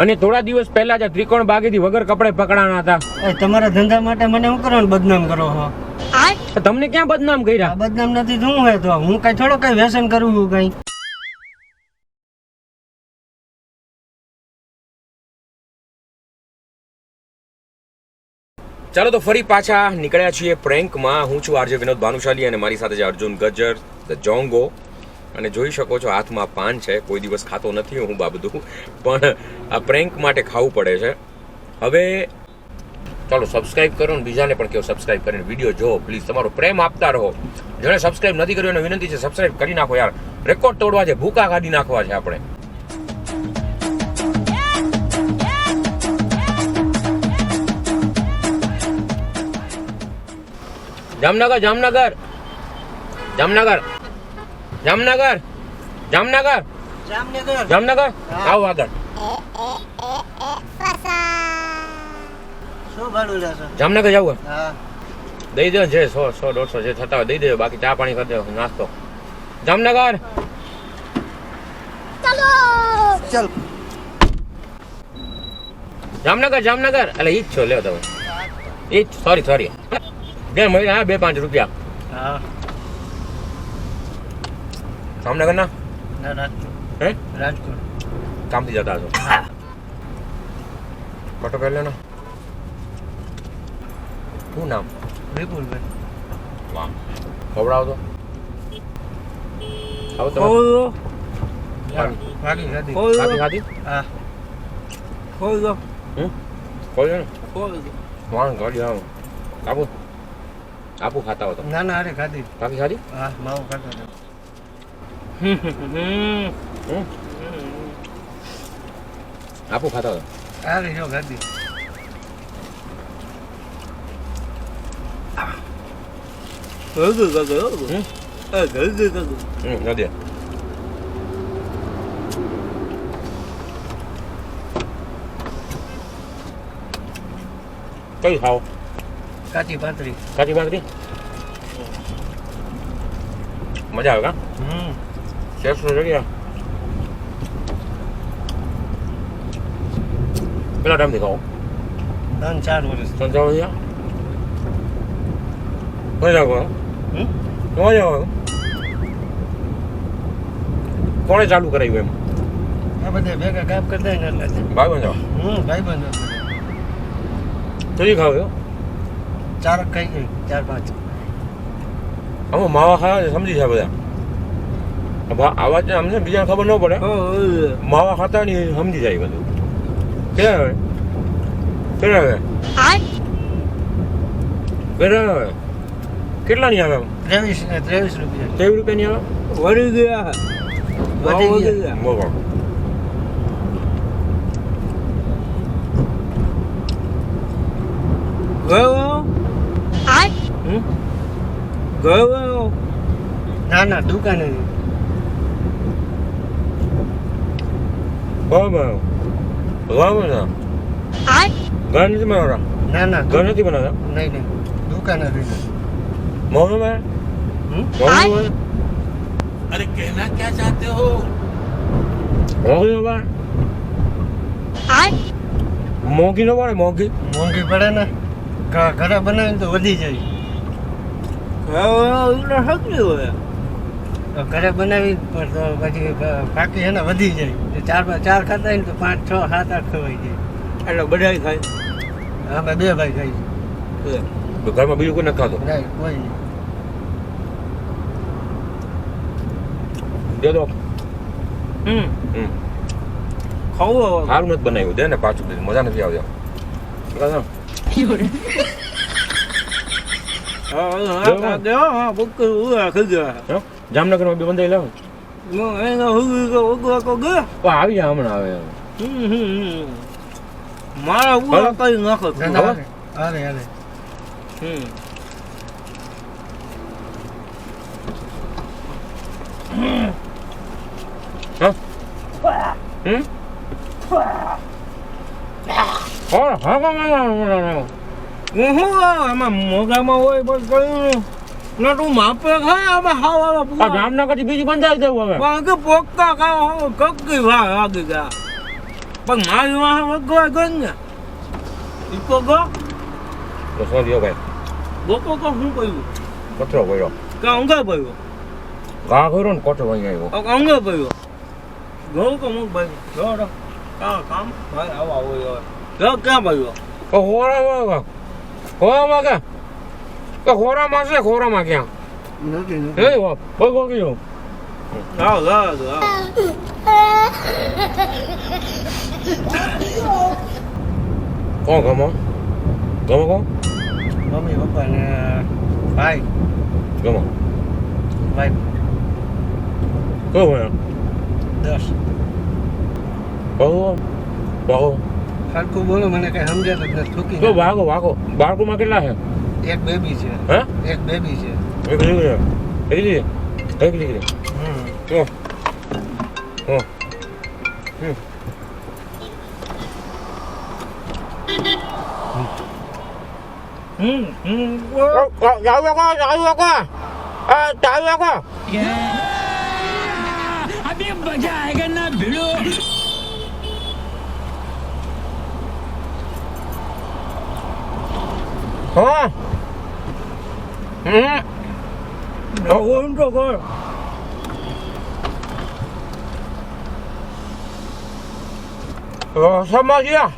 અને થોડા દિવસ પહેલા જ ત્રિકોણ બાગેથી વગર કપડે પકડાણા હતા. તમારા ધંધા માટે મને શું કરવાનું બદનામ કરો છો? તમને ક્યાં બદનામ કર્યા? બદનામ નથી શું હોય તો હું કઈ થોડો કઈ વ્યસન કરું છું કઈ. ચાલો તો ફરી પાછા નીકળ્યા છીએ પ્રેન્કમાં. હું છું આરજે વિનોદ ભાનુશાલી અને મારી સાથે છે અર્જુન ગજ્જર ધ જોંગો. અને જોઈ શકો છો હાથમાં પાન છે. કોઈ દિવસ ખાતો નથી હું બધું, પણ આ પ્રેન્ક માટે ખાવું પડે છે. હવે ચાલો સબસ્ક્રાઇબ કરો ને બીજાને પણ કહો સબસ્ક્રાઇબ કરીને વિડીયો જો પ્લીઝ. તમારો પ્રેમ આપતા રહો. જેણે સબસ્ક્રાઇબ નથી કર્યું એને વિનંતી છે સબસ્ક્રાઇબ કરી નાખો યાર. રેકોર્ડ તોડવા છે, ભૂકા કાઢી નાખવા છે આપણે. જામનગર જામનગર જામનગર જામનગર જામનગર જામનગર જામનગર આવો આગળ. શું ભાડું લેશો? જામનગર જવું હા દઈ દો જે 100 150 જે થતા હોય દઈ દેજો. બાકી ચા પાણી કરી દેજો, નાસ્તો. જામનગર ચાલ. જામનગર જામનગર એટલે ઈ જ છો લ્યો તમે. ઈ જ સોરી બે મહિના 2-5 રૂપિયા. હા જામનગર ના ના રાજકોટ. હે રાજકોટ કામથી જતા છો? હા ફોટો પહેલે ના શું નામ? વિપુલભાઈ. વાહ ખવડાવો તો આવો તમે ભાગી ગાડી. ખાધી ખાધી હા ખોલ્યો ને વાણ ગાડી આવો આપો આપો ખાતા હો તો. ના ના અરે ખાધી. બાકી ખાધી હા માવો ખાતો હતો. આપો ખાતા હો અરે જો ખાધી. નથી કઈ ખાઓ? કાચી પાતળી. કાચી ભાખરી મજા આવે કા? શેફ નો જગ્યા કેટલા ટાઈમથી ખાઓ? 3-4 વર્ષ. સંચાવ મજા આવે મજા આવે. કોણે ચાલુ કરાવ્યું એમ? આ બધા ભેગા કામ કરતા ને એટલે. ભાઈ બંધો ભાઈબંધો. તો ઈ ખાવ 4 ખાઈ ગઈ 4-5. આમાં માવા ખાવા સમજી જાય બધા. આવા જ અમને બીજાને ખબર ન પડે. માવા ખાતા ની સમજી જાય બધું. કેટલા આવે? કેટલા આવે? કેટલા આવે? કેટલા ની આવે? 23 રૂપિયા. 23 રૂપિયા ની આવે? વળી ગયા. વધી ગયા. બરાબર. ગયો ના ના દુકાને. બરાબર. બરાબર ને ઘર નથી બનાવતા? ના ના ઘર નથી બનાવતા? નહીં દુકાને રહી. મોહન में मोहन में अरे कहना क्या चाहते हो? મોંઘી નો પડે? મોંઘી નો પડે? મોંઘી પડે ને. ઘરે બનાવીને તો વધી જાય. ઘરે બનાવી પછી બાકી એને વધી જાય. 4 ખાતા હોય ને તો 5, 6, 7, 8 ખવાઈ જાય. એટલે બધા ખાય. અમે 2 ભાઈ ખાઈ. ઘરમાં બીજું કોઈ નથી ખાતું? નહીં કોઈ નહીં. દે દો. ખાવું સારું નથી બનાવ્યું. દે ને પાછું દે. મજા નથી આવતી. જામનગર માં બે બંધાઈ લાવ. આવી જાય હમણાં આવે. મારા કઈ નાખો. અરે આમાં મોગામાં હોય બસ કયું ના તું માપે ખા આમાં ખાવા જામનગર થી બીજું બંધાઈ દેવું હવે. પોક્કા ખાવા કક્કી વાહ આગી ગયા. પણ મારી વાહ વગવા ગયો ને ઈકો ગો તો શું થયો ભાઈ બોકો કો હું કહ્યું કચરો પડ્યો કે અંગા પડ્યો ઘા કર્યો ને કચરો અહીં આવ્યો અંગા પડ્યો ગો કો મુક ભાઈ ગો રો કામ ભાઈ આવો યાર ગો ક્યાં પડ્યો હોરામાં કે હોરામાં છે હોરામાં ક્યાં નથી એ વાહ બગો ગયો આવ કોણ ગમો કોણ મમ્મી પપ્પા ને ભાઈ ગમો ભાઈ કહો ભાઈ 10 કહો સરખું બોલો મને કઈ સમજાતું જ નથી થૂકી તો વાગો બાળકોમાં કેટલા છે એક બેબી છે હે એક બેબી છે એક દીકરી अभी मजा आएगा ना भिड़ो હા ઊંધો કર રસ્તામાં ગયા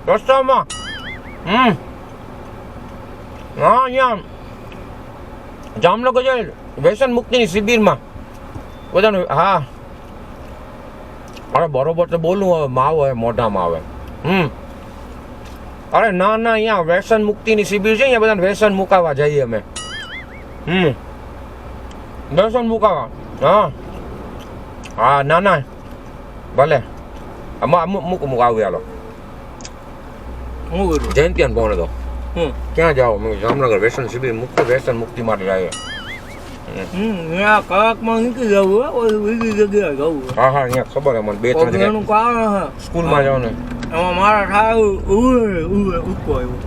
રસ્તામાં હા અહીંયા જામનગર જાય વ્યસન મુક્તિની શિબિરમાં બધાનું હા અરે બરોબર તો બોલું હવે માવ હવે મોઢામાં આવે અરે ના અહીંયા વ્યસન મુક્તિની શિબિર છે અહીંયા બધાને વ્યસન મુકાવા જઈએ અમે વ્યસન મુકાવા હા ના ભલે મૂક આવી હાલો હું કરું જયંતિયાન ફોન હતો ક્યાં જાઓ મેં જામનગર વ્યસન શિબિર મુક્ત વ્યસન મુક્તિ માટે જાય કલાકમાં નીકળી જવું હોય બીજી જગ્યાએ જવું હા અહીંયા ખબર હે મને બે ત્રણ જગ્યાએ એનું કારણ હે સ્કૂલમાં જાવ ને એમાં મારા થાય ઉવે ઉકો આવ્યો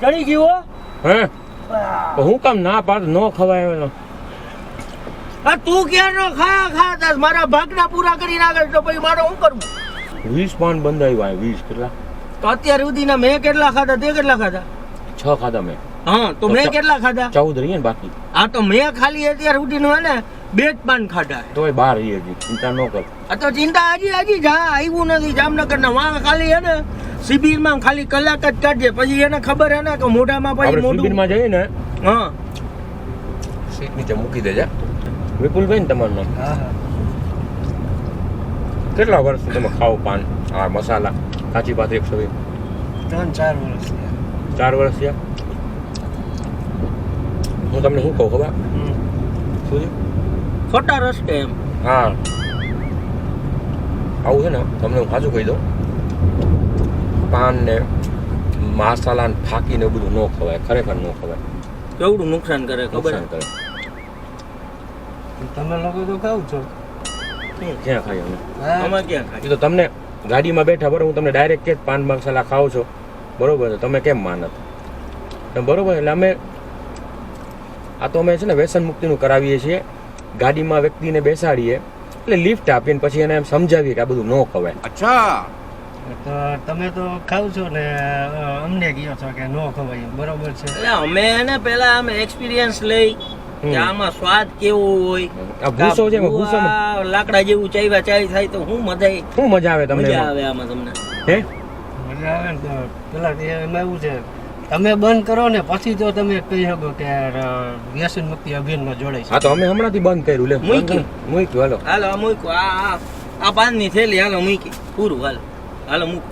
ચડી ગયો હે તો હું કામ ના પાડ ન ખવાય એનો આ તું ક્યાં નો ખા મારા ભાગના પૂરા કરી નાખે તો પછી મારે શું કરવું 20 પાન બંધાવ્યા 20 કેટલા તો અત્યાર સુધીના મેં કેટલા ખાધા તે કેટલા ખાધા 6 ખાધા મેં હા તો મેં કેટલા ખાધા 14 રહીએ ને બાકી હા તો મેં ખાલી અત્યાર સુધીનું હે ને 2 પાન ખાધા તોય 12 રહીએ હજી ચિંતા ન કર આ તો ચિંતા હજી જા આવ્યું નથી જામનગર ના વાં ખાલી હે ને શિબિરમાં ખાલી કલાક જ કાઢજે પછી એને ખબર હે ને કે મોઢામાં પછી આપણે મોઢું શિબિરમાં જઈએ ને હા સીટ નીચે મૂકી દેજે વિપુલભાઈ ને તમારું નામ હા કેટલા વર્ષથી તમે ખાઓ પાન આ મસાલા કાચી પાતરી 120 3-4 વર્ષ 4 વર્ષ થયા હું તમને શું કહું ખબર શું છે ખોટા રસ્તે એમ હા આવું છે ને તમને હું સાચું કહી દઉં પાન ને મસાલા ને ફાકી ને બધું ન ખવાય ખરેખર ન ખવાય કેવડું નુકસાન કરે ખબર નુકસાન કરે તમે લોકો તો ખાવ છો ક્યાં ખાઈ અમે અમે ક્યાં ખાય એ તો તમને ગાડીમાં બેઠા બરોબર હું તમને ડાયરેક્ટ કે પાન મસાલા ખાઓ છો બરોબર છે તમે કેમ માનત બરોબર એટલે અમે આ તો અમે છે ને વ્યસન મુક્તિનું કરાવીએ છીએ ગાડીમાં વ્યક્તિને બેસાડીએ એટલે લિફ્ટ આપીને પછી એને એમ સમજાવીએ કે આ બધું ન ખવાય અચ્છા તો તમે તો ખાવ છો ને અમને કહો છો કે નો ખવાય બરોબર છે એટલે અમે એને પેલા અમે એક્સપિરિયન્સ લઈ કે આમાં સ્વાદ કેવો હોય આ ભૂસો છે એમાં ભૂસામાં લાકડા જેવું ચાઈ થાય તો શું મજા આવે તમને મજા એમાં? આવે આમાં તમને હે મજા આવે ને તો પેલા એમાં એવું છે તમે બંધ કરો ને પછી તો તમે કહી શકો કે વ્યસન મુક્તિ અભિયાનમાં જોડાઈશ હા તો અમે હમણાંથી બંધ કર્યું લે મૂક્યું? મૂક્યું હાલો હાલો આ મૂકો આ પાનની થેલી હાલો મૂકી પૂરું હાલો મૂકો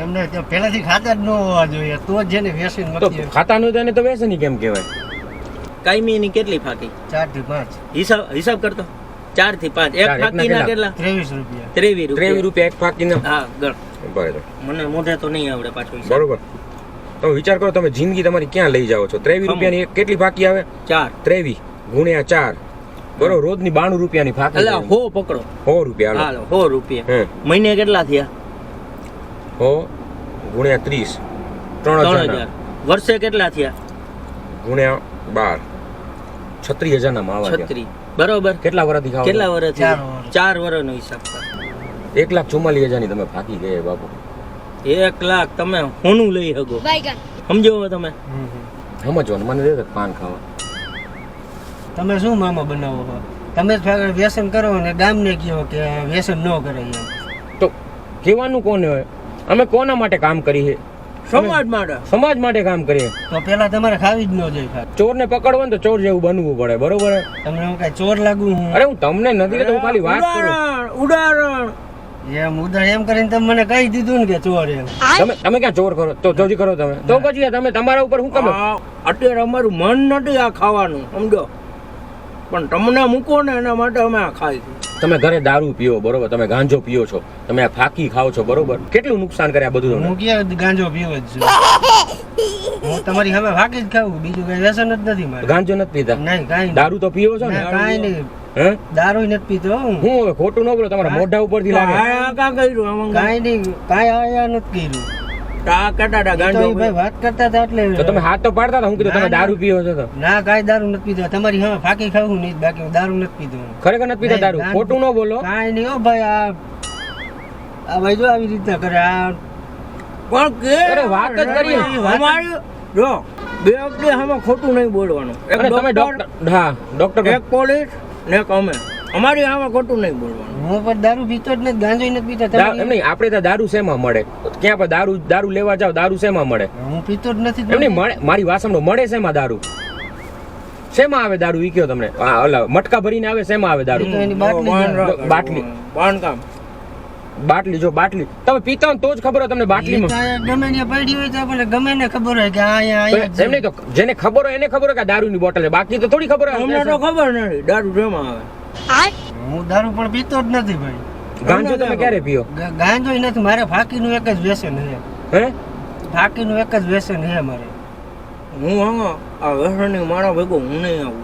એમને તો પહેલાથી ખાતા જ ન હોવા જોઈએ તો જ જેને વ્યસન તો મુક્તિ ખાતા નું તેને તો વ્યસની કેમ કહેવાય કાયમીની કેટલી ફાકી 4 થી 5 હિસાબ કરતો 4 થી 5 એક ચાર, એકના ફાકીના કેટલા? કેટલા 23 રૂપિયા 23 રૂપિયા એક ફાકીને હા ગણ બરાબર મને મોઢે તો નહીં આવડે પાછો હિસાબ. બરોબર તમે વિચાર કરો તમે જિંદગી તમારી ક્યાં લઈ જાઓ છો 23 રૂપિયાની એક કેટલી ફાકી આવે 4 23 ગુણ્યા 4 બરોબર રોજની 92 રૂપિયાની ફાકી એટલે આવે. 100 પકડો 100 રૂપિયા હાલો હાલો 100 રૂપિયા હે મહિને કેટલા થયા 100 ગુણ્યા 30 3000 3000 વર્ષે કેટલા થયા ગુણ્યા 12 36,000 ના માવા ગયા. 36 બરોબર. કેટલા વર્ષથી ખાવ? કેટલા વર્ષથી? 4 4 વર્ષનો હિસાબ કર. 1,44,000 ની તમે ફાકી ગયા બાપુ. 1 લાખ તમે હોનું લઈ શકો. સમજો હવે તમે. સમજવાનું મને દે પાન ખાવા. તમે શું મામા બનાવો છો? તમે જ વ્યસન કરો ને ગામને કહો કે વ્યસન ન કરે એમ. તો કહેવાનું કોને હોય? અમે કોના માટે કામ કરીએ? સમાજ માટે. સમાજ માટે કામ કરીએ. તો પેલા તમારે ખાવી જ ન જોઈએ ખાલી. ચોરને પકડવો ને તો ચોર જેવું બનવું પડે, બરોબર? તમને હું કઈ ચોર લાગુ હું? અરે હું તમને નથી કહેતો, હું ખાલી વાત કરું. ઉદાહરણ એમ ઉદાહરણ એમ કરીને તમે મને કહી દીધું ને કે ચોર એમ. તમે ક્યાં ચોર કરો? તો ચોરી કરો તમે તો પછી તમે તમારા ઉપર શું કરો? અત્યારે અમારું મન નથી આ ખાવાનું, સમજો, પણ તમને મૂકો ને એના માટે અમે આ ખાઈ. તમે ઘરે દારૂ પીઓ, બરોબર? તમે ગાંજો પીઓ છો, તમે આ ફાકી ખાઓ છો, બરોબર? કેટલું નુકસાન કરે આ બધું તમને? હું ક્યાં ગાંજો પીવો જ છું. હું તમારી હવે ફાકી જ ખાવું, બીજું કઈ વ્યસન જ નથી મારે. ગાંજો નથી પીતા? નહીં કાંઈ દારૂ તો પીવો છો ને? કાંઈ નહીં, હે? દારૂ નથી પીતો હું. હું હવે ખોટું ન બોલો, તમારા મોઢા ઉપરથી લાગે. કાં કર્યું આમાં? કાંઈ નહીં, કાંઈ આયા નથી કર્યું. આ કટાડા તો ગાંજો એ ભાઈ વાત કરતા હતા એટલે તો તમે હાથ તો પાડતા હતા. હું કીધું તમે દારૂ પીવો છો તો? ના કાંઈ દારૂ નથી પીતો. તમારી હવે ફાકી ખાવું નહીં, બાકી હું દારૂ નથી પીતો. ખરેખર નથી પીતા દારૂ? ખોટું ન બોલો. કાંઈ નહીં હો ભાઈ. આ ભાઈ જો આવી રીતના કરે આ. પણ કે અરે વાત જ કરીએ. અમારી જો બે વખતે આમાં ખોટું નહીં બોલવાનું. એક અરે તમે ડોક્ટર, ડોક્ટર, હા ડોક્ટર, એક પોલીસ ને એક અમે. અમારી આમાં ખોટું નહીં બોલવાનું. હું પણ દારૂ પીતો જ નથી, ગાંજો નથી પીતો. એમ નહીં, આપણે તો દારૂ શેમાં મળે? ક્યાં પણ દારૂ લેવા જાવ, દારૂ શેમાં મળે? હું પીતો જ નથી. એમ નહીં મળે, મારી વાત સાંભળો, મળે શેમાં દારૂ? શેમાં આવે દારૂ? ઈ કયો તમને. હા ઓલા મટકા ભરીને આવે, શેમાં આવે દારૂ? તો એની બાટલી જ આવે. બાટલી. બાંધકામ બાટલી, જો બાટલી તમે પીતા હો ને તો જ ખબર હોય તમને બાટલીમાં. ગમે ને પડી હોય તો આપણને ગમે ને ખબર હોય કે આ અહીંયા તો અહીંયા એમ નહીં, તો જેને ખબર હોય એને ખબર હોય કે આ દારૂની બોટલ છે, બાકી તો થોડી ખબર અમને તો હોય. ખબર નથી દારૂ શેમાં આવે. હું દારૂ પણ પીતો જ નથી ભાઈ. ગાંજો તમે ક્યારે પીઓ? ગાંજો નથી મારે. ફાકીનું એક જ વ્યસન છે. હે? ફાકીનું એક જ વ્યસન છે મારે. હું આ વ્યસની મારા ભેગો હું નહીં આવું.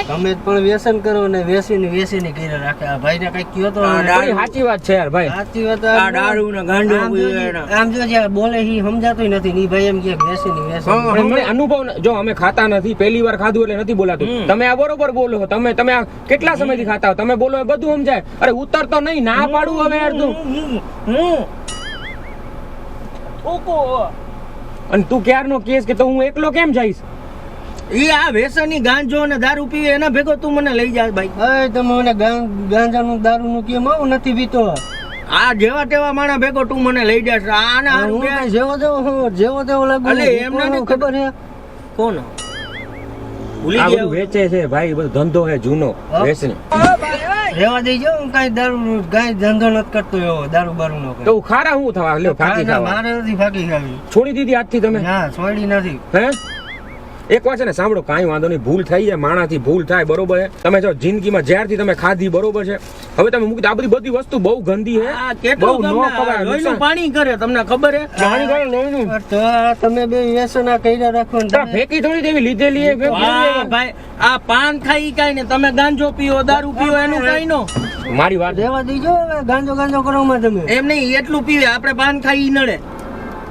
તમે પણ વ્યસન કરો ને વેસીની કરી રાખે. આ ભાઈને કઈ કયો તો થોડી સાચી વાત છે યાર ભાઈ. સાચી વાત. આ દારૂ ને ગાંજો પીવે ને. આમ જો જ્યાં બોલે ઈ સમજાતું નથી ને ઈ ભાઈ એમ કે વેસીની વ્યસન. પણ મને અનુભવ જો અમે ખાતા નથી, પહેલી વાર ખાધું એટલે નથી બોલાતું. તમે આ બરોબર બોલો. તમે આ કેટલા સમયથી ખાતા હો? તમે બોલો એ બધું સમજાય. અરે ઉતરતો નહીં, ના પાડું હવે યાર તું. અને તું ક્યારનો કેસ કે તો હું એકલો કેમ જઈશ? ઈ આ વ્યસની ગાંજો ને દારૂ પીવે એના ભેગો તું મને લઈ જાય ભાઈ. હવે તમે મને ગાંજાનું દારૂનું કેમ આવું નથી પીતો. આ જેવા તેવા માણા ભેગો તું મને લઈ જાય. આને હું કઈ જેવો તેવો લાગુ. અલે એમને કોનું નહીં ખબર છે? કોણ ભૂલી આ બધું ગયા? વેચે છે ભાઈ, બધો ધંધો છે જૂનો વેચને. રેવા દેજો. હું કઈ દારૂ કઈ ધંધો નથી કરતો એવો દારૂ બારૂ નો. તો ખારા હું થવા લ્યો ફાકી ખાવા? મારે નથી ફાકી ખાવી. છોડી દીધી આજથી તમે? ના છોડી નથી. હે? એક વાત છે ને, સાંભળો, કાંઈ વાંધો નહીં, ભૂલ થઈ જાય, માણાથી ભૂલ થાય, બરોબર છે? તમે જો જિંદગીમાં જ્યારથી તમે ખાધી, બરોબર છે, હવે તમે મૂકી દો. આ બધી વસ્તુ બહુ ગંદી છે, આ બહુ કેટલું ન તમને ખવાય. લોહીનું પાણી કરે તમને ખબર હે? પાણી કરે લોહીનું. તો તમે બે વ્યસન આ કર્યા રાખો ને પણ ફેંકી થોડી દેવી, લીધેલી એ ફેંકી વાહ દેવી. ભાઈ, આ પાન ખાઈ કાઈ ને તમે ગાંજો પીઓ દારૂ પીઓ એનું કઈ નો. મારી વાત રેવા દેજો. હવે ગાંજો કરવામાં તમે એમ નહીં, એટલું પીવે, આપણે પાન ખાઈ નડે.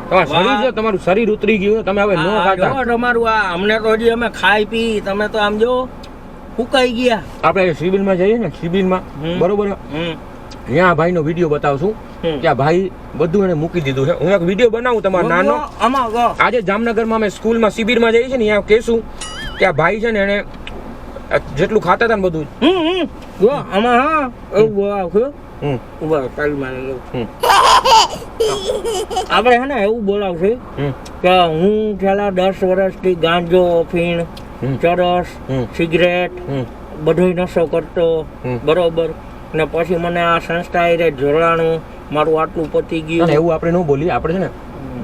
તમારું શરીર જો, તમારું શરીર ઉતરી ગયું, તમે હવે ન આ ખાતા. જો તમારું આ અમને તો હજી અમે ખાઈ પી, તમે તો આમ જો ફૂકાઈ ગયા. આપણે સિબિલમાં જઈએ ને, સિબિલમાં, બરોબર, ત્યાં ભાઈનો વિડીયો બતાવશું કે આ ભાઈ બધું એને મૂકી દીધું છે. હું એક વિડીયો બનાવું તમારો નાનો. આમાં જો આજે જામનગરમાં અમે સ્કૂલમાં શિબિરમાં જઈએ છીએ ને, ત્યાં કહેશું કે આ ભાઈ છે ને એને જેટલું ખાતા હતા ને બધું. જો આમાં હા એવું બોલાવશું. હમ. ઉભા રહો, તાળી મારી લઉં. આપણે હે ને એવું બોલાવશે હમ. કે હું છેલ્લા 10 વર્ષથી ગાંજો, ફીણ, ચરસ, સિગરેટ બધોય નશો કરતો, બરોબર, ને પછી મને આ સંસ્થા એ જોડાણું, મારું આટલું પતી અને ગયું. એવું આપણે ન બોલીએ, આપણે છે ને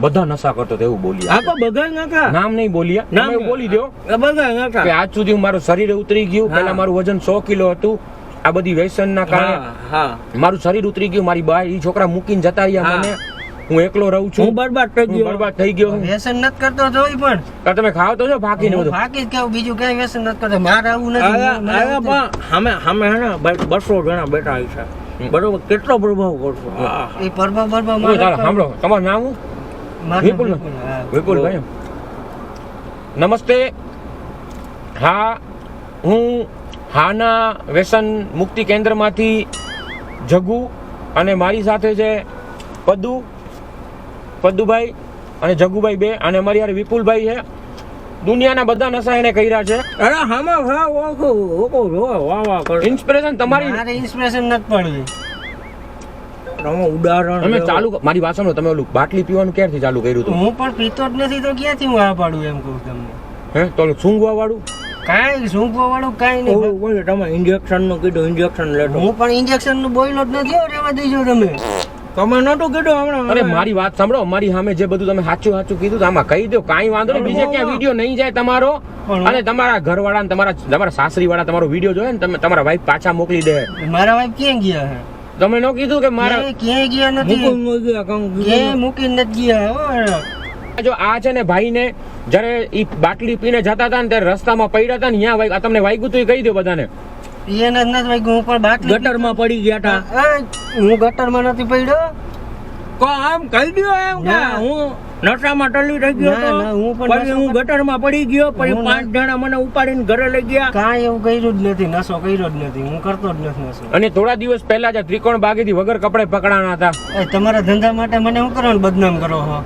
બધા નશા કરતો તો એવું બોલીએ. આ તો બગાય નાખા, નામ નહીં બોલીએ, નામ તમે બોલી દો બગાય કે નાખા. આજ સુધી મારું શરીર ઉતરી ગયું. હા. પહેલા મારું વજન 100 કિલો હતું, આ બધી વ્યસનના કારણે હા, મારું શરીર ઉતરી ગયું. મારી બાઈ ઈ છોકરા મૂકીને જતા રહ્યા હા. મને, હું એકલો રહું છું, હું બરબાદ થઈ હું ગયો. બરબાદ થઈ ગયો. વ્યસન નથી કરતો તોય પણ તો તમે ખાવ તો છો ફાકીને હું બધું. ફાકી જ ખાઉં, બીજું કઈ વ્યસન નથી કરતો. મારે આવું નથી. અમે હે ને ભાઈ 200 જણા બેઠા છે, બરોબર, કેટલો પ્રભાવ કરશો. એ પરબા બરબા ચાલો સાંભળો, તમારું નામ શું? મારું વિપુલ. હા. વિપુલભાઈ, નમસ્તે. હા, હું હાના વ્યસન મુક્તિ કેન્દ્રમાંથી જગુ અને મારી સાથે છે પદ્દુભાઈ અને જગુભાઈ બે, અને અમારી યાર વિપુલભાઈ છે. દુનિયાના બધા નશા એને કર્યા છે. અરે હામાં વાહ વાહ કરો. ઇન્સ્પિરેશન તમારી. મારે ઇન્સ્પિરેશન નથી પડવી. તમે ઉદાહરણ તમે લો. ચાલુ મારી વાત સાંભળો. તમે ઓલું બાટલી પીવાનું ક્યારથી ચાલુ કર્યું હતું? હું પણ પીતો જ નથી તો ક્યાંથી હું આ પાડું એમ કહું તમને. હે તો ઓલું સૂંઘવા વાળું? કાંઈ સૂંઘવા વાળું કાંઈ નહીં. ઓલું બોલે તમે ઇન્જેક્શન નું કીધું, ઇન્જેક્શન લેતો. હું પણ ઇન્જેક્શન નું બોયલો જ નથી. રેવા દેજો તમે. તમે નતું કીધું હમણાં. અરે મારી વાત સાંભળો. મારી સામે જે બધું તમે સાચું કીધું તો આમાં કહી દો, કાંઈ વાંધો નહીં. બીજે ક્યાં વિડીયો નહીં જાય તમારો. અને તમારા ઘરવાળા ને તમારા સાસરી વાળા તમારો વિડીયો જોયે ને તમે તમારા વાઈફ પાછા મોકલી દે. મારા વાઈફ ક્યાં ગયા હે? તમે ન કીધું કે મારા ક્યાંય ગયા નથી. ક્યાંય મૂકીને નથી ગયા હો. જો આ છે ને ભાઈ ને જયારે ઈ બાટલી પીને જતા હતા ને ત્યારે રસ્તામાં પડ્યા હતા ને ત્યાં તમને વાગ્યું તું, કહી દો બધાને. એને જ નથી વાગ્યું. હું પણ બાટલી ગટરમાં પડી ગયા હતા. હું ગટરમાં નથી પડ્યો. કો આમ કહી દો એમ કે ના. હું નશામાં ટલી થઈ ગયો ના, ના, હું પણ પછી હું ગટરમાં પડી ગયો, પછી હું 5 જણા મને ઉપાડીને ઘરે લઈ ગયા. કાંઈ એવું કર્યું જ નથી. નશો કર્યો જ નથી. હું કરતો જ નથી નશો. અને થોડા દિવસ પહેલા જ ત્રિકોણ બાગેથી વગર કપડે પકડાણા હતા. તમારા ધંધા માટે મને શું કરવાનું બદનામ કરો છો?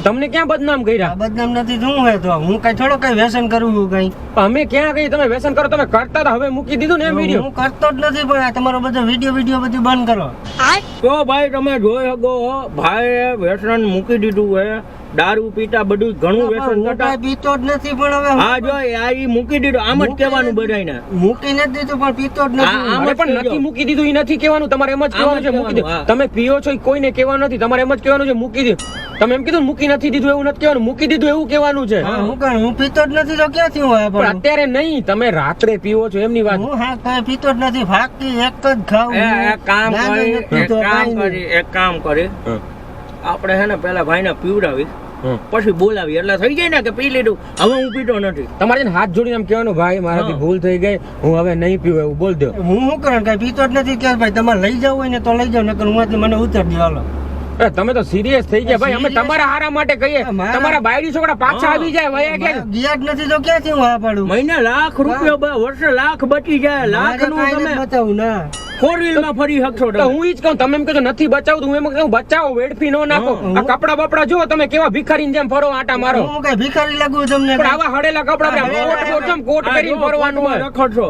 તમને ક્યાં બદનામ કર્યા? આ બદનામ નથી શું હે તો? હું કઈ થોડો કઈ વ્યસન કરું છું કઈ? અમે ક્યાં કઈ તમે વ્યસન કરો? તમે કરતા હતા, હવે મૂકી દીધું ને એ વિડીયો. હું કરતો જ નથી. પણ આ તમારો બધો વિડીયો બધું બંધ કરો. તો ભાઈ તમે જોઈ શકો ભાઈ વ્યસન મૂકી દીધું હે. દારૂ પીતા બધું ઘણું વ્યસન હું કરતા. કાંઈ પીતો જ નથી. પણ હવે હા જો આ ઈ મૂકી દીધું. આમ જ કહેવાનું બધાયને. મૂકી નથી દીધું પણ પીતો જ નથી. આમ અરે પણ નથી મૂકી દીધું એ નથી કહેવાનું. તમારે એમ જ કહેવાનું છે મૂકી દીધું. તમે પીઓ છો એ કોઈને કહેવાનું નથી. તમારે એમ જ કહેવાનું છે મૂકી દીધું. તમે એમ કીધું મૂકી નથી દીધું એવું નથી કહેવાનું. મૂકી દીધું એવું કહેવાનું છે. હા, હું પીતો જ નથી તો ક્યાંથી હું આ પણ પણ અત્યારે નહીં, તમે રાત્રે પીવો છો એમની વાત. હું હા કાંઈ પીતો જ નથી. ફાકી એક જ ખાઉં. એક કામ ગાંજો કરી, નથી પીતો, કાંઈ નહીં. એક કામ કરી હં. આપણે હે ને પેલા ભાઈને પીવડાવી હં. પછી બોલાવી એટલે થઈ જાય ને કે પી લીધું હવે હું પીતો નથી. તમારે છે ને હાથ જોડીને એમ કહેવાનું, ભાઈ મારાથી હા. ભૂલ થઈ ગઈ, હું હવે નહીં પીવું એવું બોલ દો. હું શું કરું? કાંઈ પીતો જ નથી. કે ભાઈ તમારે લઈ જવું હોય ને તો લઈ જાવ, નકર હું મને ઉતાર દો. હાલો. અરે તમે તો સિરિયસ થઈ ગયા ભાઈ. અમે Serious? તમારા હારા માટે કહીએ. મારા- તમારા બાયડી છોકરા પાછા હા. આવી જાય વયા ગયા. ગયા જ નથી તો ક્યાંથી હું આ પાડું? મહિને લાખ રૂપિયો વર્ષે લાખ બચી જાય. લાખ મારે નું કાંઈ તમે નથી બતાવું ના. 4 માં ફરી શકશો તો તમે. હું ઈ જ કહું, તમે એમ કહો છો નથી બચાવું, તો હું એમ કહું બચાવો, વેડફી ન નાખો. હા. આ કપડા બપડા જો તમે કેવા ભિખારીની જેમ ફરો, આટા મારો. હું કઈ ભિખારી લાગુ તમને? પણ આવા હડેલા કપડા હા, કોટ કરીને ફરવાનું હોય. રખડશો.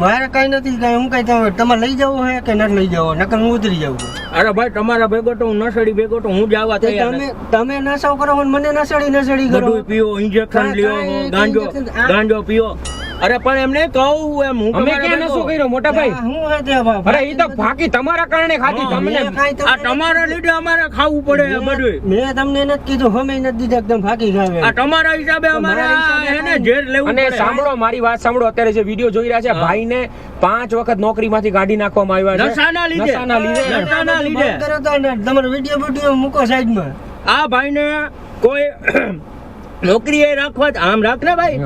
મારે કઈ નથી. કઈ હું કઈ તમારે લઈ જવું હે કે નથી લઈ જવું? નકર હું ઉતરી જાઉં છું. અરે ભાઈ તમારા ભેગો તો હું નસડી ભેગો તો હું જવા તે તૈયાર તમે નશો કરો અને મને નસડી કરો. બધું પીઓ, ઇન્જેક્શન લ્યો, ગાંજો injection- ગાંજો પીઓ. અરે પણ એમને કહું એમ હું અમે તમારા ક્યાં ભેગો. નશો કર્યો મોટા ભાઈ? હું હે ત્યાં બાપ. અરે ઈ તો ફાકી તમારા કારણે ખાધી. હા, તમને મેં કાંઈ આ તમને- તમારા લીધે અમારે ખાવું પડે આ બધું. મેં તમને નથી કીધું. હમે નથી દીધા એકદમ ફાકી ખાવે. આ તમારા હિસાબે અમારે મારા હિસાબે એને કાંઈ- ઝેર લેવું અને પડે. સાંભળો મારી વાત સાંભળો. અત્યારે જે વિડીયો જોઈ રહ્યા છે, હા. ભાઈને 5 વખત નોકરીમાંથી કાઢી નાખવામાં આવ્યા છે. નશાના લીધે. નશાના લીધે. નશાના લીધે. બંધ કરો તો ને તમારો વિડીયો મૂકો સાઈડમાં. આ ભાઈને કોઈ નોકરીએ રાખવા આમ રાખ ને ભાઈ.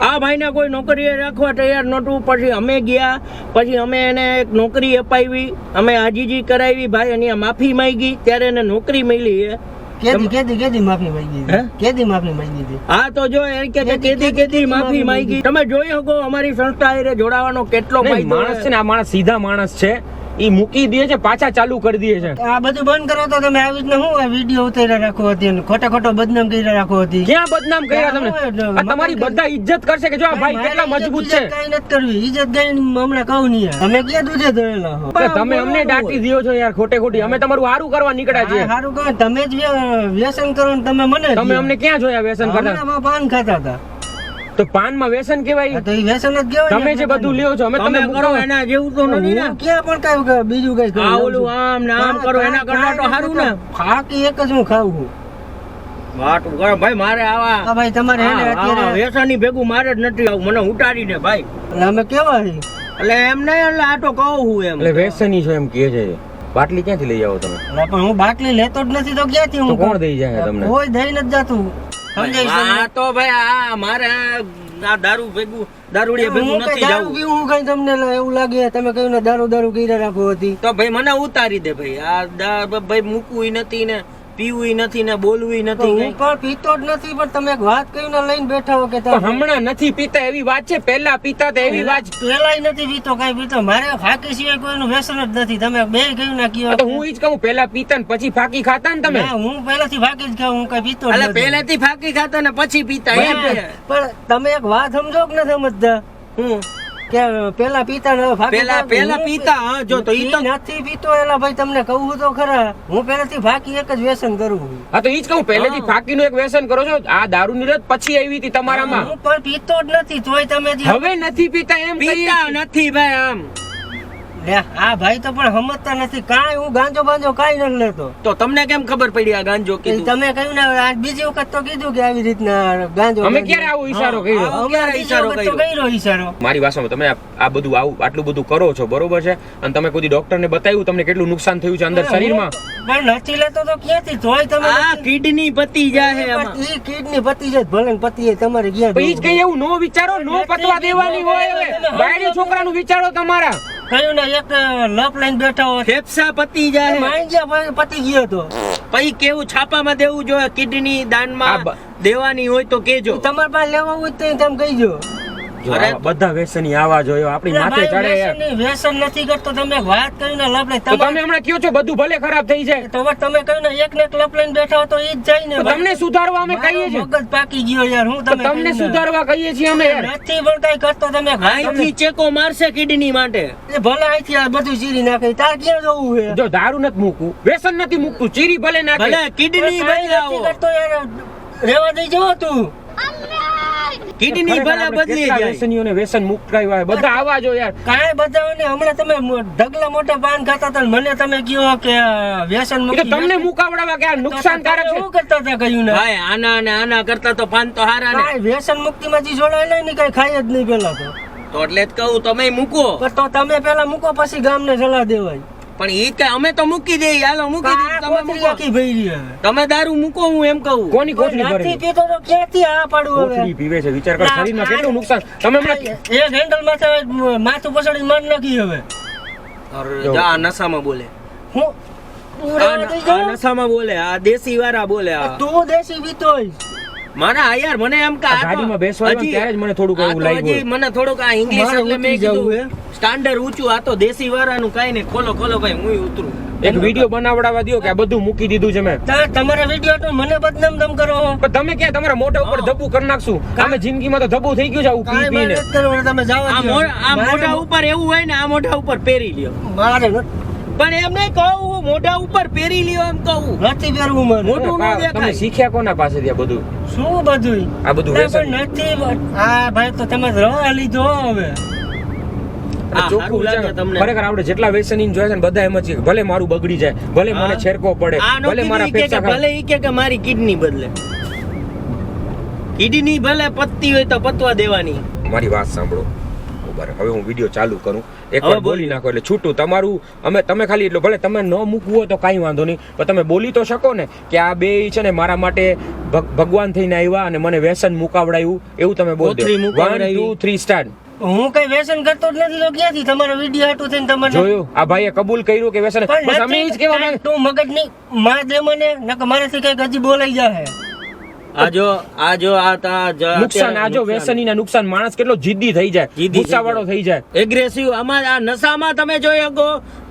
આ ભાઈને કોઈ નોકરીએ રાખવા તૈયાર નહોતું. પછી અમે ગયા, પછી અમે એને એક નોકરી અપાવી, અમે આજીજી કરાવી. ભાઈ એની માફી માંગી ત્યારે એને નોકરી મળી છે. કેદી માફી માંગી હે? હતી? કેદી માફી માંગી હતી? હા તો જો એ કે કેદી માફી માંગી. તમે જોઈ શકો અમારી સંસ્થા હારે જોડાવાનો કેટલો નહીં, ફાયદો માણસ છે ને, આ માણસ સીધા માણસ છે. ઈ મૂકી દે છે, પાછા ચાલુ કરી દે છે. આ બધું બંધ કરો તો તમે આવી રીતના હું આ વિડીયો ઉતાર્યા રાખો હતી અને ખોટો બદનામ કર્યા રાખો હતી. ક્યાં બદનામ કર્યા તમને? ક્યાં હોય? આ તમારી બધા ઇજ્જત કરશે કે જો આ ભાઈ કેટલા મજબૂત છે. કઈ નથી કરવી. ઇજ્જત ગઈ હમણાં કહું નહીં. તમે ક્યાં દૂધે ધરેલા હો? કે તમે અમને દાટી દો છો યાર ખોટે ખોટી. અમે તમારું સારું કરવા નીકળ્યા છીએ. સારું કહો. તમે જ વ્યસન કરો ને તમે મને તમે અમને ક્યાં જોયા વ્યસન કરતા? હમણાં પાન ખાતા હતા. તો પાનમાં વ્યસન કહેવાય. તો એ વ્યસન જ કહેવાય ને. તમે જે બધું લ્યો છો અમે તમે તમે કરો એના જેવું તો નથી ને. હું ક્યાં પણ કઈ બીજું કઈ આ ઓલું આમ ને આમ કરો એના કરતા તો સારું ને. ફાકી એક જ હું ખાવું છું. વાતું કરો ભાઈ. મારે હા આવા ભાઈ તમારે એને અત્યારે વ્યસની ભેગું મારે જ નથી આવું. મને ઉતારી દે ભાઈ. એટલે અમે કેવા છીએ? એટલે એમ નહીં, એટલે આ તો કહું હું એમ. એટલે વ્યસની છો એમ કહે છે. બાટલી ક્યાંથી લઈ આવો તમે? એટલે પણ હું બાટલી લેતો જ નથી તો ક્યાંથી તો હું કોણ દઈ જાય તમને? કોઈ દઈ નથી જતું. સમજાય છે આ તો ભાઈ આ મારે આ દારૂ ભેગું દારૂડિયા ભેગું હું કઈ નથી દારૂ જવું. પીવું હું કઈ તમને એવું લાગે તમે કહ્યું ને દારૂ કર્યા રાખો હતી. તો ભાઈ મને ઉતારી દે ભાઈ. આ ભાઈ મૂકવું નથી ને પીવું નથી ને બોલવું તો નથી હું પણ પીતો જ નથી, પણ તમે એક વાત કહ્યું ને લઈને બેઠા હો કે તો હમણાં નથી પીતા એવી વાત છે, પહેલા પીતા હતા એવી વાત છે. પેલાય નથી પીતો, કઈ પીતો. મારે ફાકી સિવાય કોઈનું વ્યસન જ નથી. તમે બે કહ્યું ને કયો તો હું ઈ જ કહું, પહેલા પીતા ને પછી ફાકી ખાતા ને તમે. ના, હું પહેલાથી ફાકી જ ખાઉં, હું કઈ પીતો જ એટલે નથી. પહેલેથી ફાકી ખાતા ને પછી પીતા એમ બરાબર. પણ તમે એક વાત સમજો કે નથી સમજતા હું કે પેલા પીતા ને હવે ફાકી ખાવ? પહેલા હું પીતા હા, જો તો ઈ તો નથી પીતો એલા ભાઈ, તમને કહું તો ખરા, હું પહેલાથી ફાકી એક જ વ્યસન કરું છું. હા તો ઈ જ કહું, પહેલેથી ફાકીનું એક વ્યસન કરો છો. આ દારૂની લત પછી આવી હતી તમારામાં. હું પણ પીતો જ નથી, તોય તમે જે- હવે નથી પીતા એમ કહીએ પીતા છીએ. નથી ભાઈ આમ. લે, આ ભાઈ તો પણ સમજતા નથી કાંઈ. હું ગાંજો બાંજો કાંઈ નથી લેતો. તો તમને કેમ ખબર પડી આ ગાંજો એ કીધું? તમે કહ્યું ને આજ બીજી વખત તો કીધું કે આવી રીતના ગાંજો અમે ગાંજો. ક્યારે આવો ઈશારો કર્યો? અમે ક્યારે બીજી ઈશારો વખત તો કર્યો ઈશારો. મારી ભાષામાં તમે આ બધું આટલું બધું કરો છો, બરોબર છે, અને તમે કોઈ ડોક્ટરને બતાવ્યું તમને કેટલું નુકસાન થયું છે અંદર શરીરમાં? પણ નથી લેતો તો ક્યાંથી? તોય તમે આ નથી- કિડની પતી જાય એમાં. ઈ કિડની પતી જાય, ભલે ને પતી જાય, તમારે ક્યાં તો ઈ જ કઈ એવું નો વિચારો, નો પતવા દેવાની હોય. હવે બાયડી છોકરાનું વિચારો તમારા. કહ્યું ને એક લપ લઈને બેઠા હોય, ફેફસા પતી જાય. માઈ ગયા પતી ગયો તો. પછી કેવું છાપામાં દેવું જોઈએ, કિડની દાનમાં દેવાની હોય તો કેજો. તમારે પાસે લેવા હોય તો તમે કહીજો. જો આવા બધા વ્યસની આવા જોયો આપણી માથે ચડે યાર. વ્યસન નથી કરતો. તમે વાત કરી ને લપ લઈને તો તમે હમણાં કયો છો બધું ભલે ખરાબ થઈ જાય, તો હવે તમે કહ્યું ને એક ને એક લપ લઈને બેઠા હો તો ઈ જ જાય ને. તો તમને સુધારવા અમે કહીએ છીએ. મગજ પાકી ગયો યાર. હું તો તમે તમને કહ્યું ને. સુધારવા કહીએ છીએ અમે યાર. નથી પણ કઈ કરતો તમે. અહીંથી ચેકો મારશે કિડની માટે. એ ભલે અહીંથી આ બધું ચીરી નાખે, તાર ક્યાં જવું છે? જો દારૂ નથી મૂકવું, વ્યસન નથી મૂકતું, ચીરી ભલે નાખે. ભલે કિડની કાંઈ બદલાવો, નથી કરતો યાર. રેવા દઈ જવો તું. કિડની ખરેખર ભલે આપણે બદલી કેટલા જાય. વ્યસનીઓને વ્યસન મુક્ત કરાવ્યા હોય. બધા આવા જો યાર. કાંઈ બધાને હમણાં તમે ઢગલા મોટા પાન ખાતા હતા ને મને તમે કહો કે વ્યસન એ તો મુક્તિ તમને મુકાવડાવા કે આ નુકસાનકારક છે. શું કરતા હતા કહ્યું ને? ભાઈ આના અને આના કરતા તો પાન તો હારા ને. કાંઈ વ્યસન મુક્તિમાં જે જોડાયેલા ને કઈ ખાય જ નહીં પેલા તો. તો એટલે જ કહું તમે મૂકો. પણ તો તમે પેલા મૂકો પછી ગામને સલાહ દેવાય. પણ ઈ કે અમે તો મૂકી દઈએ, હાલો મૂકી દઈએ, તમે કોથળી મૂકો. આખી ભરી હવે. તમે દારૂ મૂકો, હું એમ કહું. કોની કોથળી નથી ભરેલી? પીતો તો ક્યાંથી આ પાડું કોથળી હવે? પીવે છે, વિચાર કરો શરીરમાં કેટલું નુકસાન. તમે હમણાં એક હેન્ડલ માથે માથું પછાડી માર નાખી હવે. અરે જા, આ નશામાં બોલે. હું તું આ રહેવા દઈ જાઉં? નશામાં બોલે, આ દેશી વાળા બોલે. આ તું દેશી પીતો હોઈશ. મારા આ યાર મને એમ કે આ તો ગાડીમાં બેસવા આવ્યા ને હજી- ત્યારે જ મને થોડુંક આ એવું તો લાગ્યું. હજી મને થોડુંક આ ઇંગ્લિશ મારે એટલે મેં ઉતરી જવું કીધું સ્ટાન્ડર્ડ ઊંચું. આ તો દેશી વાળાનું કાઈ નહીં. ખોલો ખોલો ભાઈ, હું ઉતરું. એક વિડીયો બનાવડાવવા દ્યો કે આ બધું મૂકી દીધું છે મેં. તમારા વિડીયો તો મને બદનામ તમ કરો છો. પણ તમે ક્યાં તમારા મોઢા ઉપર ધબ્બુ કરી નાખશું? અમે જિંદગીમાં તો ધબ્બુ થઈ ગયું છે આવું કાંઈ પી મારે પીને. નથી કરવાનું, તમે જાઓ આ છો. આ મોઢા ઉપર એવું હોય ને, આ મોઢા ઉપર પહેરી લ્યો. મારે નથી પણ એમ નહીં કહું, મોઢા ઉપર પહેરી લ્યો એમ કહું. પહેરવું મારે. મોઢું ન તમે દેખાય. શીખ્યા કોના પાસેથી આ બધું? શું બધું આ બધું વ્યસન? નથી. હા ભાઈ, તો તમે રવા લીધો હવે. આ ચોખ્ખું સારું લાગે વિચારો. તમને? ખરેખર આપણે જેટલા વ્યસની જોયા છે ને બધા એમ જ છે કે ભલે મારું બગડી જાય, ભલે મને છેરકો પડે, આ નો ભલે મારા કીધું ઈ કે ફેફસા ભલે ઈ કે મારી કિડની બદલે. કિડની ભલે પતતી હોય તો પતવા દેવાની. મારી વાત સાંભળો. બરાબર, હવે હું વિડીયો ચાલુ કરું, એક હવે વાર બોલી નાખો એટલે છૂટું તમારું. તમે ખાલી એટલું ભલે તમે ન મૂકવું હોય તો કાંઈ વાંધો નહીં, પણ તમે બોલી તો શકો ને કે આ બે છે ને મારા માટે ભગવાન થઈને આવ્યા અને મને વ્યસન મુકાવડાયું, એવું તમે બોલ દો. કોથળી 1 મુકાવડાવી. 2 3 સ્ટાર્ટ. હું કઈ વ્યસન કરતો જ નથી તો ક્યાંથી તમારો વિડીયો હાટું થઈને તમારે જોયું આ ભાઈએ કબૂલ કર્યું કે વ્યસન. પણ બસ અમે એ જ કહેવા માંગે. તું મગજ ની માં દે મને નકર મારાથી કઈક હજી બોલાઈ જાય. આ જો નુકસાન આ જો વ્યસની ના નુકસાન. માણસ કેટલો જિદ્દી થઈ જાય, જિદ્દી થઈ ગુસ્સાવાળો થઈ જાય. એગ્રેસિવ. આમાં આ નશામાં તમે જોઈ શકો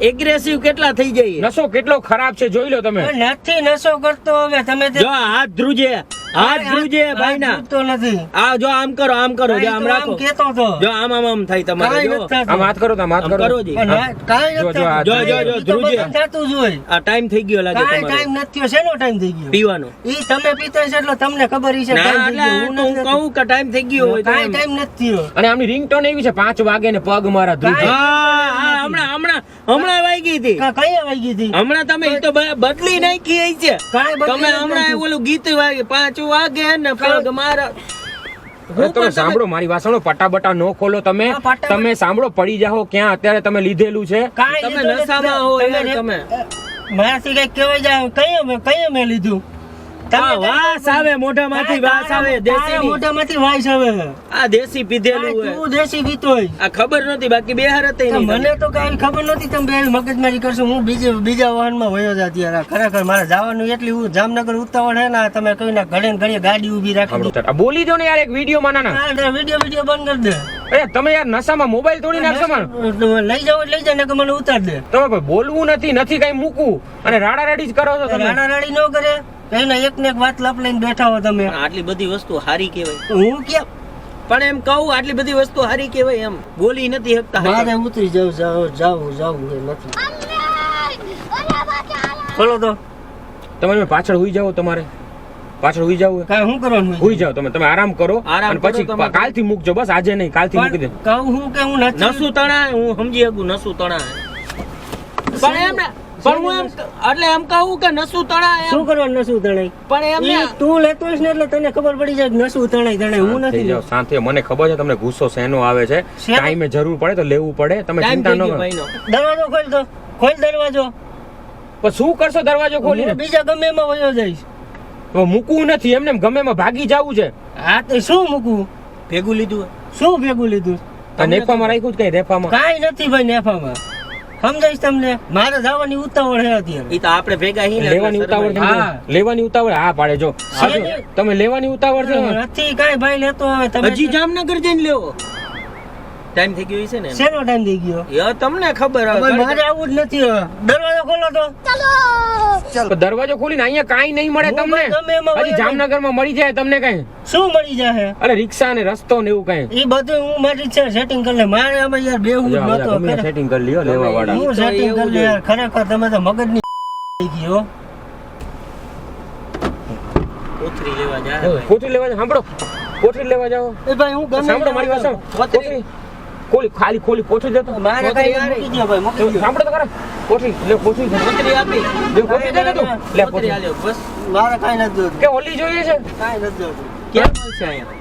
એગ્રેસિવ કેટલા થઈ જાય. નશો કેટલો ખરાબ છે જોઈ લો તમે. પણ નથી નશો કરતો હવે તમે જો આ હાથ ધ્રુજે, હાથ ધ્રુજે ભાઈના. તો નથી. આ જો આમ કરો, આમ કરો, જો આમ રાખો. કેતો તો જો આમ આમ આમ થાય તમારે. કાંઈ જો નથી થતું. આમ હાથ કરો તો આમ હાથ આમ કરો. કરો જી. પણ કાંઈ જો, નથી જો, આ થતું. જો, જો, ઈ તો ધ્રુજે. બધું થતું જ હોય. આ ટાઈમ થઈ ગયો લાગે કાંઈ તમારો ટાઈમ નથી થયો. શેનો ટાઈમ થઈ ગયો? પીવાનો. ઈ તમે પીતા હશો એટલે તમને ખબર હશે ના ટાઈમ થઈ એટલે ગયો. હું તો હું નથી કહું કે ટાઈમ થઈ ગયો હોય તો કાંઈ એમ. ટાઈમ નથી થયો. અને આમની રિંગટોન એવી છે 5 વાગે ને પગ મારા ધ્રુજે. હા હમણાં વાગી હતી. કઈ આવી ગઈ હતી? હમણાં તમે ઈ તો બદલી નાખી છે. કાંઈ બદલી તમે નથી હમણાં નાખી. ઓલું ગીત વાગે 5 વાગે ને પગ મારા. હવે તમે સાંભળો મારી વાત સાંભળો. પટાબટા નો ખોલો તમે. હા, પટાબટા. તમે સાંભળો, પડી જાઓ ક્યાં અત્યારે તમે લીધેલું છે. કાંઈ તમે લીધું નથી. નશામાં હો યાર તમે. મારાથી કઈ કહેવાય જાય. કઈ અમે લીધું? આ વાસ આવે મોઢામાંથી, વાસ આવે દેશી મોઢામાંથી વાસ આવે. આ દેશી પીધેલું હોય. તું દેશી પીતો હોય. આ ખબર નહોતી, બાકી બે હાર હતી તો નહીં. મને તો કઈ ખબર નહોતી તમે બે મગજમારી કરશો. હું બીજા વાહનમાં વયો જા ત્યારે. ખરેખર મારે જવાનું એટલી જામનગર ઉતાવળ હે ને તમે કહ્યું ને ઘડે ને ઘડીએ ગાડી ઊભી રાખી આ બોલી દો ને યાર એક વિડીયો માં. ના વિડીયો બંધ કરી દે. અરે તમે યાર નશામાં મોબાઈલ તોડી નાખશો મારો. લઈ જાવ લઈ જાય ને મને ઉતાર દે. તમે ભાઈ બોલવું નથી કઈ મૂકવું અને રાડા રાડી જ કરો છો તમે. રાડા રાડી ન કરે એને એક ને એક વાત લપ લઈને બેઠા હો તમે. આટલી બધી વસ્તુ હારી કહેવાય. હું કેમ પણ એમ કહું આટલી બધી વસ્તુ હારી કહેવાય એમ બોલી નથી શકતા. મારે ઉતરી જાવું એ નથી. ચલો તો તમે પાછળ હુઈ જાઓ, તમારે પાછળ હુઈ જાવ. કાઈ હું કરવાનું હુઈ જાઓ તમે આરામ કરો આરામ અને કરો પછી તમે. કાલથી મૂકજો, બસ આજે નહીં કાલથી મૂકી દે. કહું હું કે હું નથી નસુ તણા હું સમજી શકું નસુ તણા પણ એમ પણ હું એમ એટલે એમ કહું કે નસુ તણા એમ શું કરવાનું નસું તણાઈ પણ એમ તું લેતો હોઈશ ને એટલે તને ખબર પડી જાય કે નસું તણાઈ હું થઈ નથી જાઓ શાંતિ. મને ખબર છે તમને ગુસ્સો શેનો આવે છે. શેનો? ટાઈમે જરૂર પડે તો લેવું પડે, તમે ટાઈમ ચિંતા થઈ ન ગયો કરો. ભાઈનો. દરવાજો ખોલ તો ખોલ દરવાજો. પણ શું કરશો દરવાજો ખોલીને? હું બીજા ગમે એમાં વયો જઈશ. તો મૂકવું નથી એમને ગમે એમાં ભાગી જવું છે. હા તો શું મૂકવું? ભેગું લીધું શું ભેગું લીધું? આ નેફામાં રાખ્યું જ કઈ રેફામાં. કાંઈ નથી ભાઈ નેફામાં. સમજાઈશ તમને મારે જવાની ઉતાવળ હે અત્યારે. ઈ તો આપણે ભેગા હી લેવાની ઉતાવળ છે. હા. લેવાની ઉતાવળ હા પાડે જો. શેની? તમે લેવાની ઉતાવળ છે. નથી કાંઈ ભાઈ લેતો હવે તમે. હજી જામનગર જઈને લેવો ટાઈમ થઈ ગયો છે ને શેનો ટાઈમ થઈ ગયો? યાર તમને ખબર ભાઈ હવે મારે આવું જ નથી હવે. દરવાજો ખોલો તો. પણ દરવાજો ખોલીને અહીંયા કાંઈ નહીં મળે હું તમને. ગમે એમાં હજી વયો જામનગરમાં મળી જાય તમને કઈ? શું મળી જાય? અરે રિક્ષા ને રસ્તો ને એવું કઈ. એ બધું હું મારી છે સેટિંગ કરી લે. મારે આમાં યાર બેહવું જ નહોતું. સેટિંગ કરી લ્યો લેવા વાળા. હું સેટિંગ કરી લે યાર. ખરેખર તમે તો મગજની થઈ ગઈ હો. કોથરી લેવા જાય કોથળી લેવા જાઓ. સાંભળો કોથળી લેવા જાઓ. એ ભાઈ હું ગમે સાંભળો મારી વાત સાંભળો. કોથળી ખોલી ખાલી ખોલી કોથળી દેતો. મારે કઈ મૂકી દો ભાઈ મૂકી દો. સાંભળો તો ખરા કોથળી લે કોથળી દે. કોથરી આપી લે કોથળી દે તું. લે કોથરી કોથળી. આલ્યો બસ મારે કાંઈ નથી જોતું. કે ઓલી જોઈએ છે. કાંઈ નથી જોતું. ક્યાં મળશે અહીંયા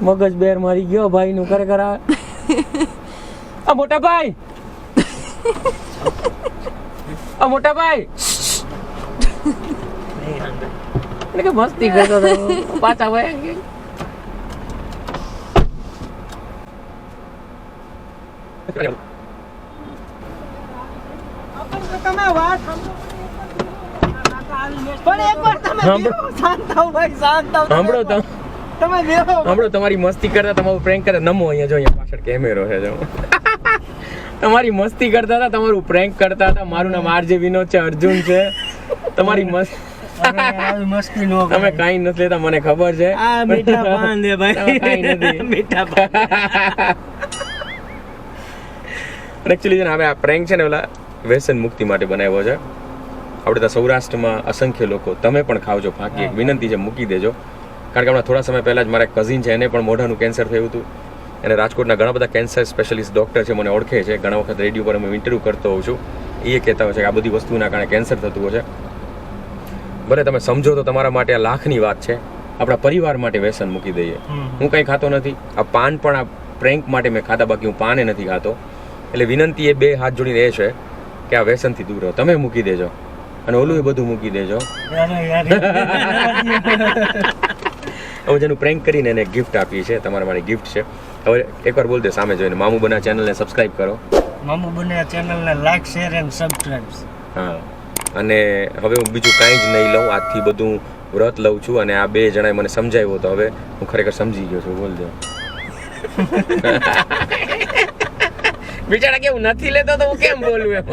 મગજ બેર મારી ગયો ભાઈ નું ખરેખર આ મોટા ભાઈ આ મોટા ભાઈ એટલે કે મસ્તી કરતો હતો પાછા ભાઈ સાંભળો તો સાંભળો તમારી મસ્તી કરતા તમારું પ્રેન્ક કરતા નમો અહીંયા જો અહીંયા પાછળ કેમેરો છે જો તમારી મસ્તી કરતા હતા તમારું પ્રેન્ક કરતા હતા મારું નામ આરજે વિનોદ છે અર્જુન છે તમારી આવી મસ્તી નો તમે કાઈ નથી લેતા મને ખબર છે આ મીઠા પાન દે ભાઈ કાઈ નથી મીઠા પાન એકચ્યુઅલી છે ને હવે આ પ્રેન્ક છે ને ઓલા વ્યસન મુક્તિ માટે બનાવ્યો છે આપણે ત્યાં સૌરાષ્ટ્રમાં અસંખ્ય લોકો તમે પણ ખાવજો ફાંકી એક વિનંતી છે મૂકી દેજો કારણ કે હમણાં થોડા સમય પહેલા જ મારા કઝિન છે એને પણ મોઢાનું કેન્સર થયું હતું અને રાજકોટના ઘણા બધા કેન્સર સ્પેશિયલિસ્ટ ડૉક્ટર છે મને ઓળખે છે ઘણા વખત રેડિયો પર હું ઇન્ટરવ્યૂ કરતો હોઉં છું એ કહેતા હોય છે કે આ બધી વસ્તુના કારણે કેન્સર થતું હોય છે ભલે તમે સમજો તો તમારા માટે આ લાખની વાત છે આપણા પરિવાર માટે વ્યસન મૂકી દઈએ હું કંઈ ખાતો નથી આ પાન પણ આ પ્રેન્ક માટે મેં ખાધા બાકી હું પાને નથી ખાતો એટલે વિનંતી એ બે હાથ જોડીને એ છે કે આ વ્યસનથી દૂર રહો તમે મૂકી દેજો અને ઓલું એ બધું મૂકી દેજો હવે જેનું પ્રેન્ક કરીને એને ગિફ્ટ આપી છે તમારા માટે ગિફ્ટ છે હવે એકવાર બોલ દે સામે જોઈને મામુ બના ચેનલને સબસ્ક્રાઇબ કરો મામુ બને ચેનલને લાઈક શેર એન્ડ સબસ્ક્રાઇબ હા અને હવે હું બીજું કાંઈ જ નહીં લઉં આજથી બધું વ્રત લઉં છું અને આ બે જણાએ મને સમજાવ્યો તો હવે હું ખરેખર સમજી ગયો છું બોલ દે બિચારા કેવું નથી લેતો તો હું કેમ બોલું એમ